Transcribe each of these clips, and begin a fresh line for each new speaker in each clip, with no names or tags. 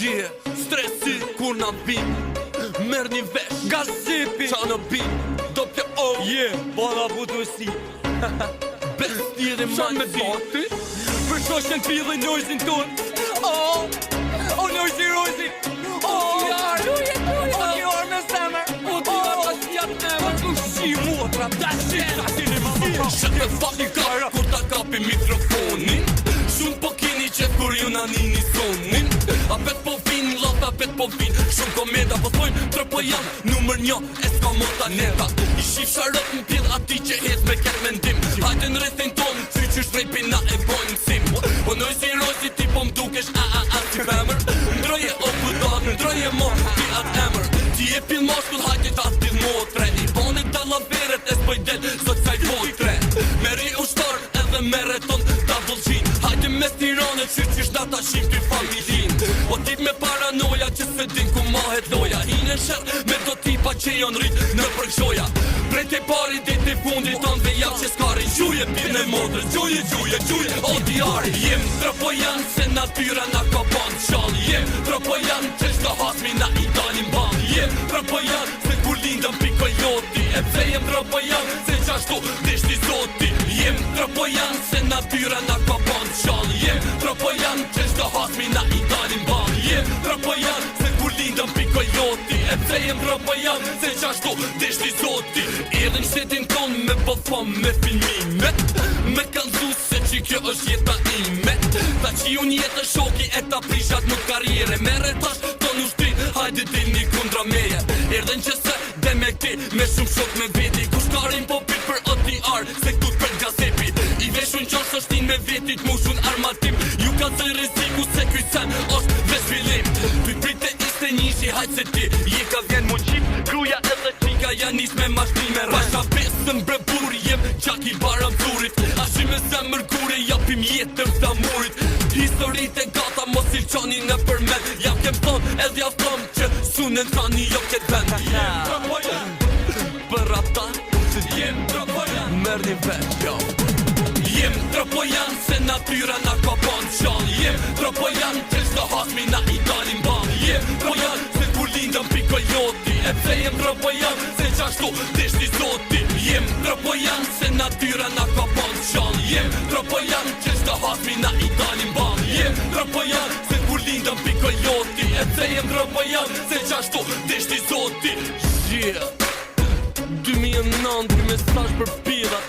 Stresi kur na vin merr një vesh
Gazipi
qa në bin doppja O
Bada budusi
Bestie dhe
Qa me
majti
Për shoshen t'pidhe nojzin ton O nojzi rozi Luje O kjarë me zemër O t'ira pas jat emër O shi motra
Shete faki kara kur ta kapi mikrofonin Shumë po kini qef kur ju na nini sonin A pet po vin, lata pet po vin Shumë komenda po thojnë tre po jam Numër 1 e s'ka mota neta I shif sharët m'pjedh ati që hez me ket mendim Hajde në rrethin ton, që shtrejpina e bojnë sim Po noj si rozi ti po m'dukesh si femër Ndroje o budak, ndroje mo ti at emër Ti e pil moshkull hajde ta t'pil motre I bone talaveret e s'poj del sot saj vojtre Meri ushtar edhe mere ton double gin Hajde mes Tiranet që ta shim ty familin Po tip me paranoja që se din ku mahet loja Hine shër me do tipa që jon rrit në përkshoja Prej te pari dit i fundit ton dhe jam që s'kari Gjuje pir në modrës, gjuje o diari Jem tropojan se natyra na ka ban qall Jem tropojan që shto hasmi na i dalim ban Jem tropojan se kur lindëm piko joti E pse jem tropojan se qashtu dishti zoti Jem tropojan se natyra na ka ban qall Jem tropojan që shto hasmi na i dalim ban Jem tropojan se kur lindëm piko joti E pse jem tropojan se qashtu dishti zoti Edhe në shtetin ton me po thom me filmime Me kalzu se që kjo është jeta ime Ta që unë jetë shoki e ta prishat në karriere Mere tash ton ushtrin, hajde dilni kundra meje Erdhen që se dhe me këti me shumë shok me veti Kushtarin po pit për OTR se këtu t'për gazepi I veshun qash është me vetit mushun armatim Ju ka zë riziku se kuj sen është vesh filim Ty prite iste njishi hajt se ti je ka vjen mu qip Gruja edhe qika janë nis me mashtime Pasha besën bre buri jem qak i baram turit Ashim me zemër kure japim jetër sa murit Historit e gata mos il qani në përmen Jam kem thon edhe jafton që sunen tani jo ket vend Jem tropojan për ata se jem tropojan merr një vesh jo Jem tropojan se natyra na ka ban qall Jem tropojan që shto hasmi na i dalim ban Jem tropojan se kur lindëm piko joti E pse jem tropojan se qashtu dishti zoti Jem tropojan se natyra na ka ban qall Jem tropojan që shto hasmi na i dalim ban Jem tropojan se kur lindëm piko joti E pse jem tropojan se qashtu dishti zoti 2009 ky mesazh për pirat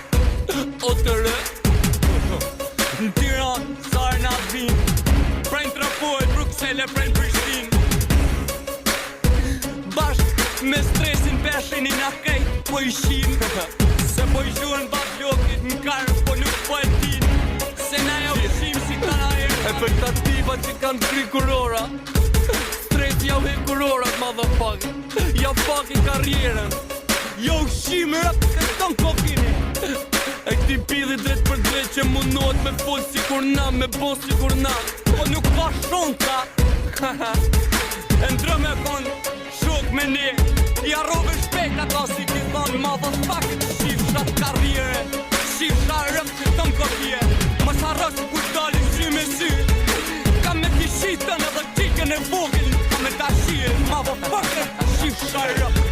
O të re
Në Tiran, sarë na vin Prej në Trapoj, Bruxelles, prej në Prishtin Bashk me stresin peshin i na kejt po i shim Se po i shurën bak lokit në karë po nuk po e tin Se na ja u shim si ta na erë
Efektativa që kanë kry kurora Stresi ja u he kurorat motherfucker Ja faki karrierën
Jo u shim rëp se ton kokine
E këti pidhi drejt për drejt që mundohet me fol si kur na, me bo si kur na
Po nuk ka shumë ta E ndrë me kon shok me ne I arrove shpejt ata si ki thonë motherfucker Shifsha karriere Shifsha rëp që tëm kopje Mos harros kur dalin sy me sy Ka me ti shitën edhe qikën e vogin Ka me ta shien motherfucker Shifsha rëp